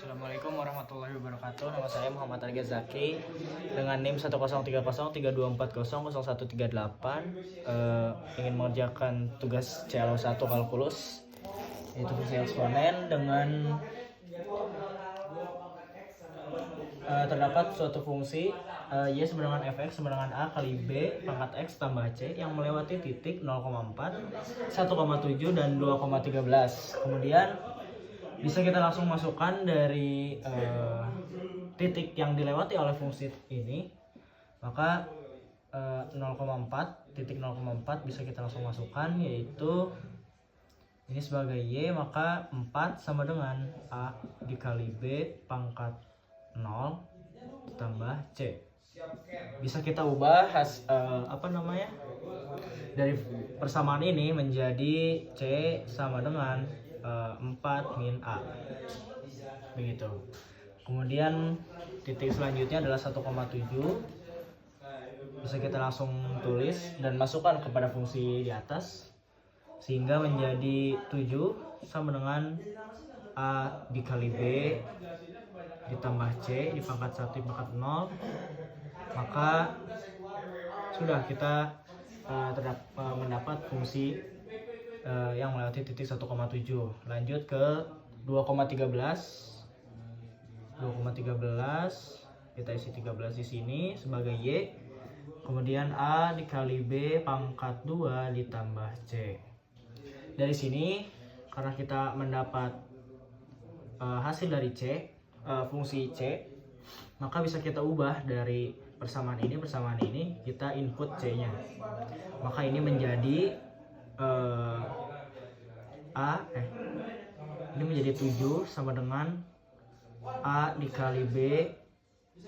Assalamualaikum warahmatullahi wabarakatuh. Nama saya Muhammad Arga Zaki dengan NIM 1030320140138. Ingin mengerjakan tugas CLO1 kalkulus, yaitu fungsi eksponen dengan terdapat suatu fungsi Y sama dengan fx sama dengan A kali B pangkat X tambah C yang melewati titik 0,4, 1,7 dan 2,13. Kemudian bisa kita langsung masukkan dari titik yang dilewati oleh fungsi ini, maka 0,4 titik 0,4 bisa kita langsung masukkan, yaitu ini sebagai Y, maka 4 sama dengan A dikali B pangkat 0 ditambah C. Bisa kita ubah dari persamaan ini menjadi C sama dengan 4 min A, begitu. Kemudian titik selanjutnya adalah 1,7, bisa kita langsung tulis dan masukkan kepada fungsi di atas, sehingga menjadi 7 sama dengan A dikali B ditambah C di pangkat 1 di pangkat 0. Maka sudah kita mendapat fungsi yang melewati titik 1,7. Lanjut ke 2,13. Kita isi 13 di sini sebagai Y. Kemudian A dikali B pangkat 2 ditambah C. Dari sini karena kita mendapat hasil dari C, fungsi C, maka bisa kita ubah dari persamaan ini kita input C-nya. Maka ini menjadi ini menjadi 7 sama dengan A dikali B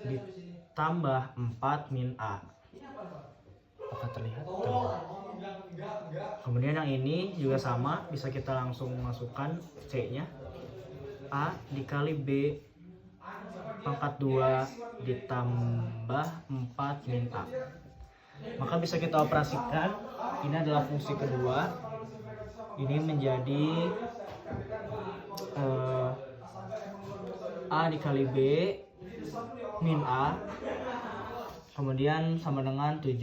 ditambah 4 min A. Apakah terlihat? Kemudian yang ini juga sama, bisa kita langsung masukkan C-nya. A dikali B pangkat 2 ditambah 4 min A. Maka bisa kita operasikan. Ini adalah fungsi kedua. Ini menjadi A dikali B min A, kemudian sama dengan 7.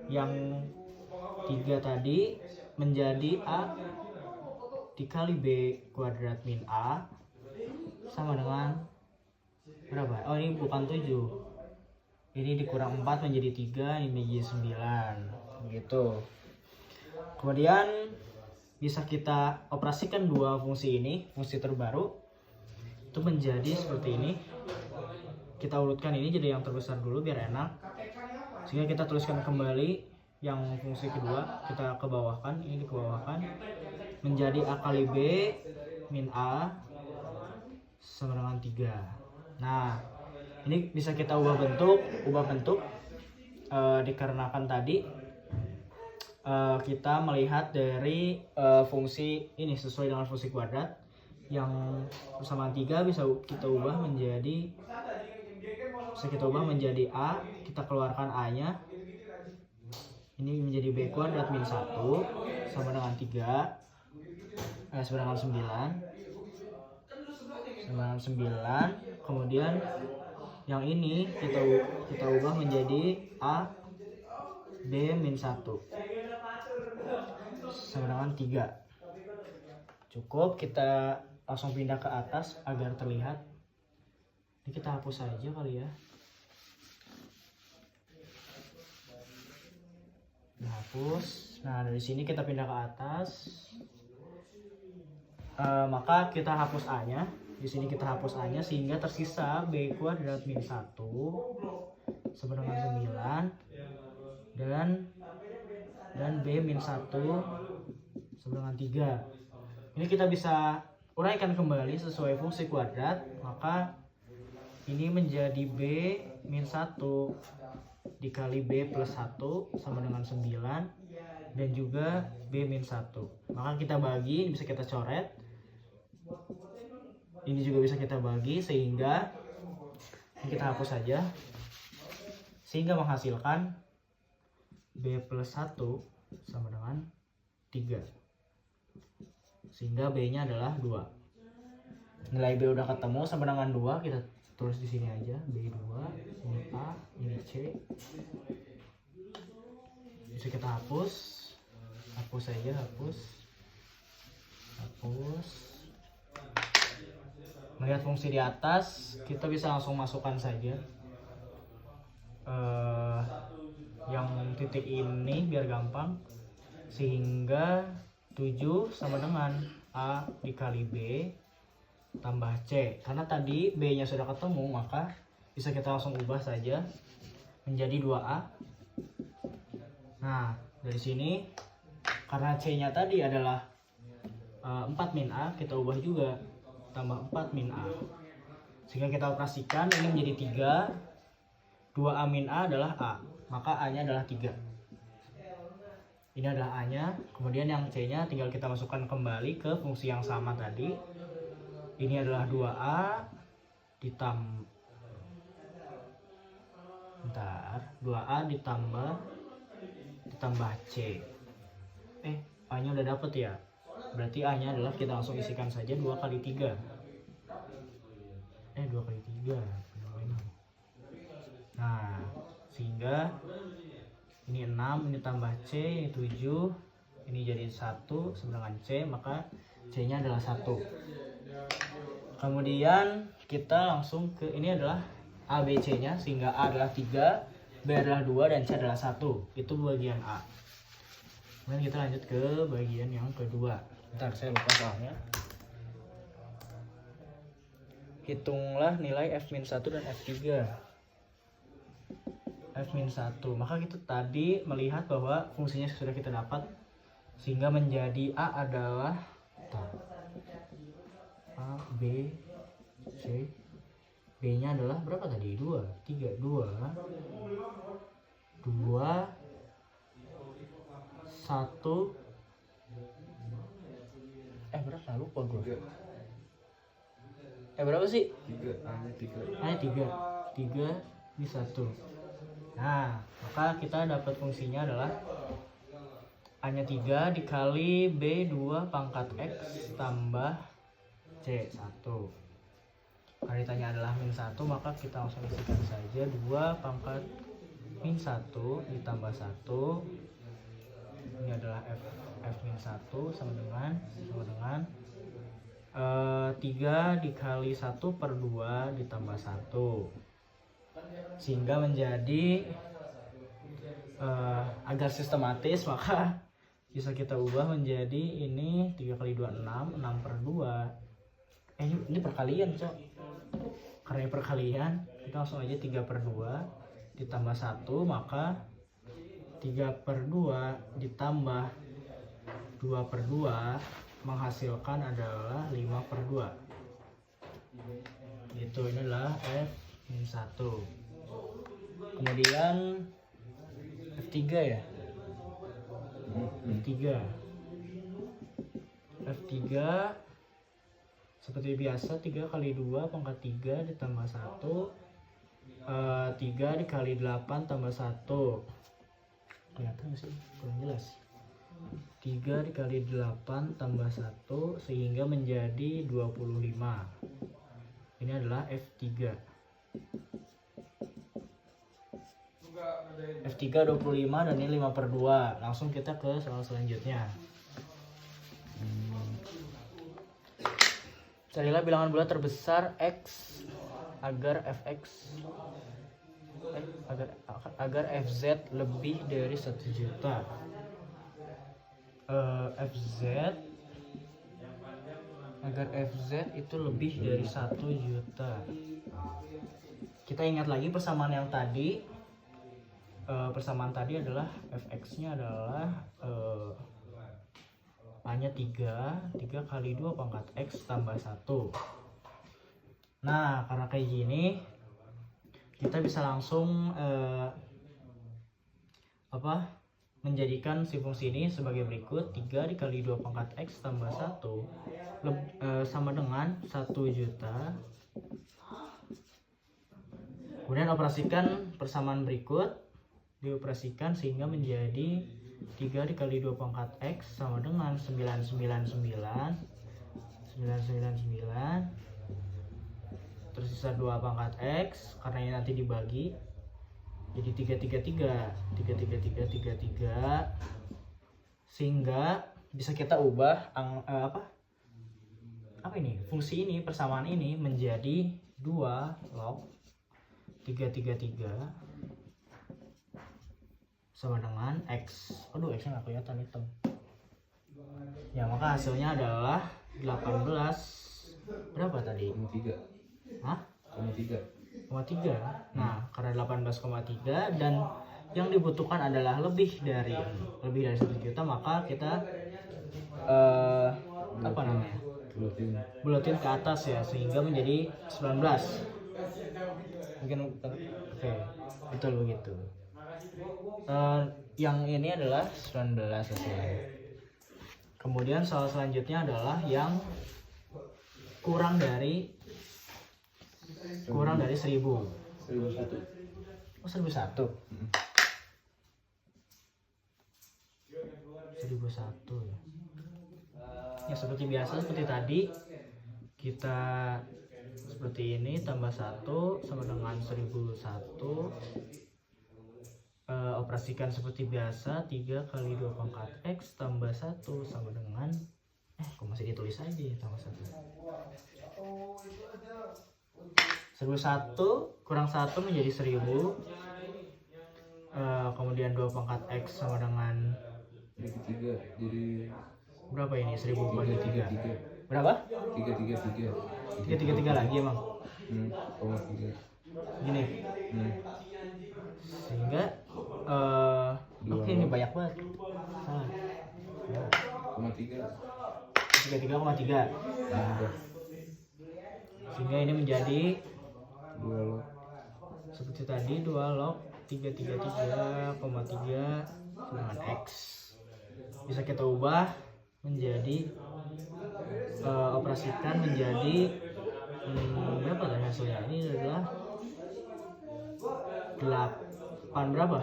Yang 3 tadi menjadi A dikali B kuadrat min A sama dengan berapa? Oh, ini bukan 7. Ini dikurang 4 menjadi 3, ini menjadi 9. Begitu. Kemudian bisa kita operasikan dua fungsi ini, fungsi terbaru itu menjadi seperti ini. Kita urutkan ini jadi yang terbesar dulu biar enak, sehingga kita tuliskan kembali yang fungsi kedua, kita kebawahkan, ini dikebawahkan menjadi A kali B min A sama dengan 3. Nah, ini bisa kita ubah bentuk dikarenakan tadi kita melihat dari fungsi ini sesuai dengan fungsi kuadrat. Yang persamaan 3 bisa kita ubah menjadi A, kita keluarkan A-nya. Ini menjadi B kuadrat min 1 sama dengan 3 sama dengan 9. Kemudian yang ini kita ubah menjadi A B min 1 sama dengan 3. Cukup, kita langsung pindah ke atas agar terlihat. Ini kita hapus saja kali ya. Hapus. Nah, dari sini kita pindah ke atas. Maka kita hapus A-nya. Di sini kita hapus A-nya sehingga tersisa B kuadrat min 1 sama dengan 9 dan B min 1 sama dengan 3. Ini kita bisa uraikan kembali sesuai fungsi kuadrat. Maka ini menjadi B min 1 dikali B plus 1 sama dengan 9 dan juga B min 1. Maka kita bagi, ini bisa kita coret. Ini juga bisa kita bagi sehingga kita hapus saja, sehingga menghasilkan B plus 1 sama dengan 3, sehingga B nya adalah 2. Nilai B udah ketemu sama dengan 2, kita tulis di sini aja. B2, ini A, ini C. Bisa kita hapus. Hapus saja, hapus. Melihat fungsi di atas, kita bisa langsung masukkan saja yang titik ini biar gampang, sehingga 7 sama dengan A dikali B tambah C. Karena tadi B nya sudah ketemu, maka bisa kita langsung ubah saja menjadi 2A. Nah, dari sini karena C nya tadi adalah 4 min A, kita ubah juga tambah 4 min A, sehingga kita operasikan ini menjadi 3. 2A min A adalah A, maka A nya adalah 3. Ini adalah A nya. Kemudian yang C nya tinggal kita masukkan kembali ke fungsi yang sama tadi. Ini adalah 2A ditambah 2A ditambah C. A nya udah dapet ya. Berarti A nya adalah, kita langsung isikan saja 2 kali 3. 2 kali 3. Nah, sehingga ini 6, ini tambah C, ini 7, ini jadi 1 sama dengan C, maka C nya adalah 1. Kemudian kita langsung ke, ini adalah A, B, C nya, sehingga A adalah 3, B adalah 2, dan C adalah 1. Itu bagian A. Kemudian kita lanjut ke bagian yang kedua. Bentar, saya lupa soalnya. Hitunglah nilai F-1 dan F3. F-1, maka kita tadi melihat bahwa fungsinya sudah kita dapat, sehingga menjadi A adalah A, B, C. B nya adalah berapa tadi? 2, 3, 2, 1. Berapa? Lupa gue. Berapa sih? 3. 3 ini 1. Nah, maka kita dapat fungsinya adalah A nya 3 dikali B 2 pangkat X tambah C 1. Karena ditanya adalah min 1, maka kita langsung isikan saja 2 pangkat min 1 ditambah 1. Ini adalah F min 1 sama dengan 3 dikali 1 per 2 ditambah 1. Sehingga menjadi agar sistematis, maka bisa kita ubah menjadi ini 3 kali 2 6, 6 per 2. Ini perkalian, Cok. Karena perkalian, kita langsung aja 3 per 2 ditambah 1, maka 3 per 2 ditambah 2 per 2 menghasilkan adalah 5 per 2. Itu, ini adalah F-1. Kemudian F3 ya. F3 seperti biasa, 3 kali 2 pangkat 3 ditambah 1. 3 dikali 8 tambah 1. Kelihatan sih? Kurang jelas. 3 dikali 8 tambah 1 sehingga menjadi 25. Ini adalah F3. F3 25 dan ini 5 per 2. Langsung kita ke soal selanjutnya. Carilah bilangan bulat terbesar X agar Fx agar Fz lebih dari 1 juta. Agar Fz itu lebih dari 1 juta. Kita ingat lagi persamaan yang tadi. Persamaan tadi adalah Fx nya adalah A nya 3 kali 2 pangkat X tambah 1. Nah, karena kayak gini, kita bisa langsung menjadikan si fungsi ini sebagai berikut. 3 dikali 2 pangkat X tambah 1 sama dengan 1 juta. Kemudian operasikan persamaan berikut, dioperasikan sehingga menjadi 3 dikali 2 pangkat X sama dengan 999 besar 2 pangkat X, karena ini nanti dibagi jadi 3, sehingga bisa kita ubah apa ini, fungsi ini, persamaan ini menjadi 2 log 3 sama dengan X. Aduh, X nya nggak kelihatan, hitam. Ya, maka hasilnya adalah 18 berapa tadi? 3. Hah? 3. 3. Nah, karena 18,3 dan yang dibutuhkan adalah lebih dari 1 juta, maka kita apa namanya? Buletin ke atas ya, sehingga menjadi 19. Mungkin oke, betul begitu. Yang ini adalah 19 hasilnya. Kemudian soal selanjutnya adalah yang kurang dari 1000. 1001. Oh, 1001. 1001 ya. Ya, seperti biasa, seperti tadi kita seperti ini, tambah 1 sama dengan 1001. Operasikan seperti biasa, 3 kali 2 pangkat X tambah 1 sama dengan kok masih ditulis aja ya, tambah 1. 1001 kurang 1 menjadi 1000. Kemudian 2 pangkat X sama dengan 3 jadi berapa ini? 1000 bagi 3. 3. Berapa? 3 lagi emang. 3. Gini. Sehingga oke, ini banyak banget. Salah. Ya. 33,3. Sehingga ini menjadi 2 log. Seperti tadi 2 log 333,3 dengan X. Bisa kita ubah menjadi operasikan menjadi berapa tadi hasilnya? Ini adalah 8 berapa?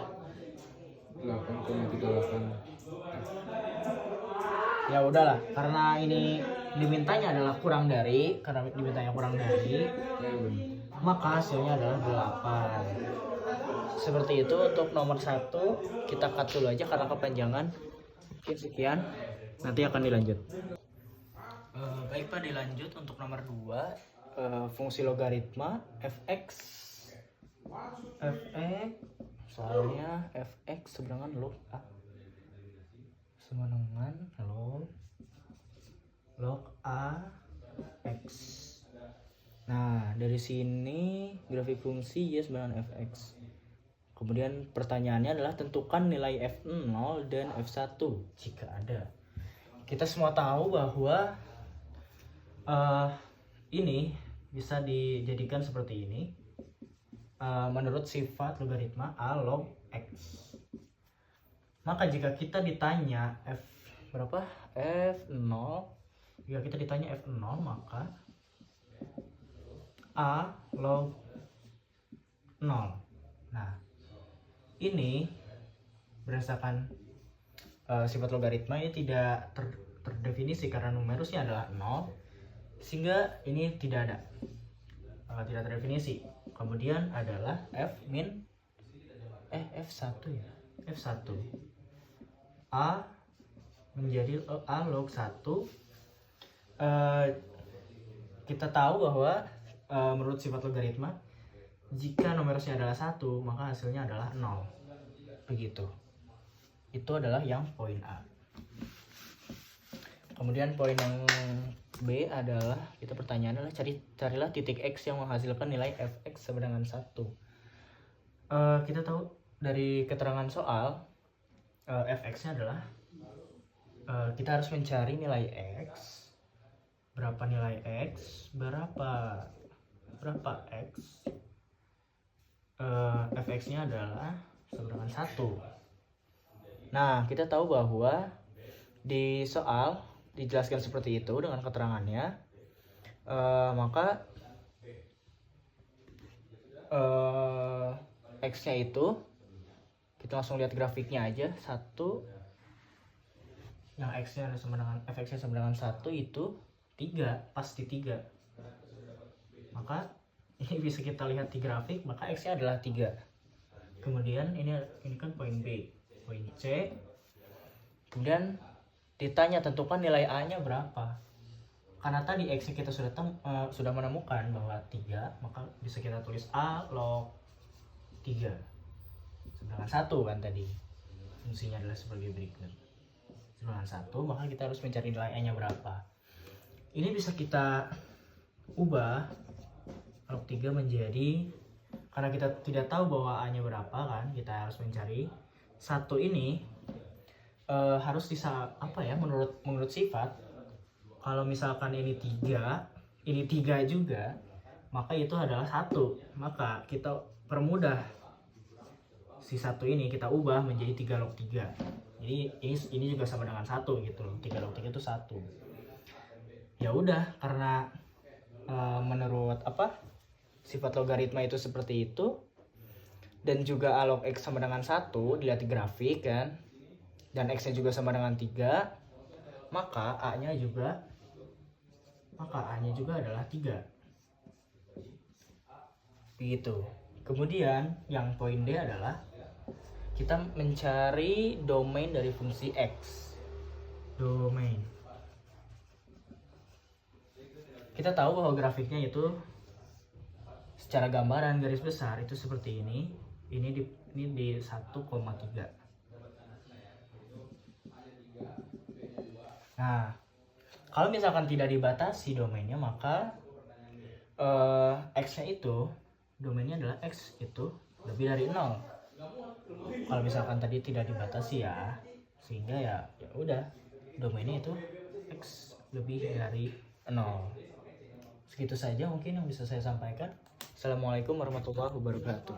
8,38. Ya udahlah, karena ini dimintanya adalah kurang dari, maka hasilnya adalah 8. Seperti itu untuk nomor 1, kita cut dulu aja karena kepanjangan. Oke, sekian, nanti akan dilanjut. Baik Pak, dilanjut untuk nomor 2, fungsi logaritma fx. Soalnya fx sama dengan log a sama dengan log a x. Nah, dari sini grafik fungsi y sama dengan fx. Kemudian pertanyaannya adalah tentukan nilai f0 dan f1 jika ada. Kita semua tahu bahwa ini bisa dijadikan seperti ini. Menurut sifat logaritma a log x. Maka jika kita ditanya f0, maka a log 0. Nah, ini berdasarkan sifat logaritma ini tidak terdefinisi karena numerusnya adalah 0, sehingga ini tidak terdefinisi. Kemudian adalah f1 ya. F1 A menjadi A log 1. Kita tahu bahwa menurut sifat logaritma, jika numerusnya adalah 1, maka hasilnya adalah 0. Begitu. Itu adalah yang poin A. Kemudian poin yang B adalah, pertanyaan adalah carilah titik X yang menghasilkan nilai fx sama dengan 1. Kita tahu dari keterangan soal, fx-nya adalah kita harus mencari nilai x. Berapa nilai x? Berapa x? Fx-nya adalah sama dengan 1. Nah, kita tahu bahwa di soal dijelaskan seperti itu dengan keterangannya, maka x-nya itu kita langsung lihat grafiknya aja. 1 yang x-nya sama dengan fx-nya sama dengan 1 itu 3, pasti 3. Maka ini bisa kita lihat di grafik, maka X-nya adalah 3. Kemudian ini kan poin B, poin C. Kemudian ditanya tentukan nilai A-nya berapa. Karena tadi X kita sudah menemukan bahwa 3, maka bisa kita tulis A log 3. Sedangkan 1 kan tadi. Fungsinya adalah sebagai berikut. Sedangkan 1, maka kita harus mencari nilai A-nya berapa. Ini bisa kita ubah log 3 menjadi, karena kita tidak tahu bahwa A-nya berapa kan, kita harus mencari 1 ini harus menurut sifat. Kalau misalkan ini 3, ini 3 juga, maka itu adalah 1. Maka kita permudah si 1 ini, kita ubah menjadi 3 log 3. Jadi ini juga sama dengan 1 gitu loh. 3 log 3 itu 1. Ya udah, karena menurut sifat logaritma itu seperti itu, dan juga A log X sama dengan 1, dilihat di grafik kan, dan X nya juga sama dengan 3, maka A nya juga adalah 3. Begitu. Kemudian yang poin D adalah kita mencari domain dari fungsi X. Domain. Kita tahu bahwa grafiknya itu secara gambaran garis besar itu seperti ini. Ini di 1,3. Nah, kalau misalkan tidak dibatasi domainnya, maka X-nya itu, domainnya adalah X itu lebih dari 0. Kalau misalkan tadi tidak dibatasi ya, sehingga ya udah, domainnya itu X lebih dari 0. Segitu saja mungkin yang bisa saya sampaikan. Assalamualaikum warahmatullahi wabarakatuh.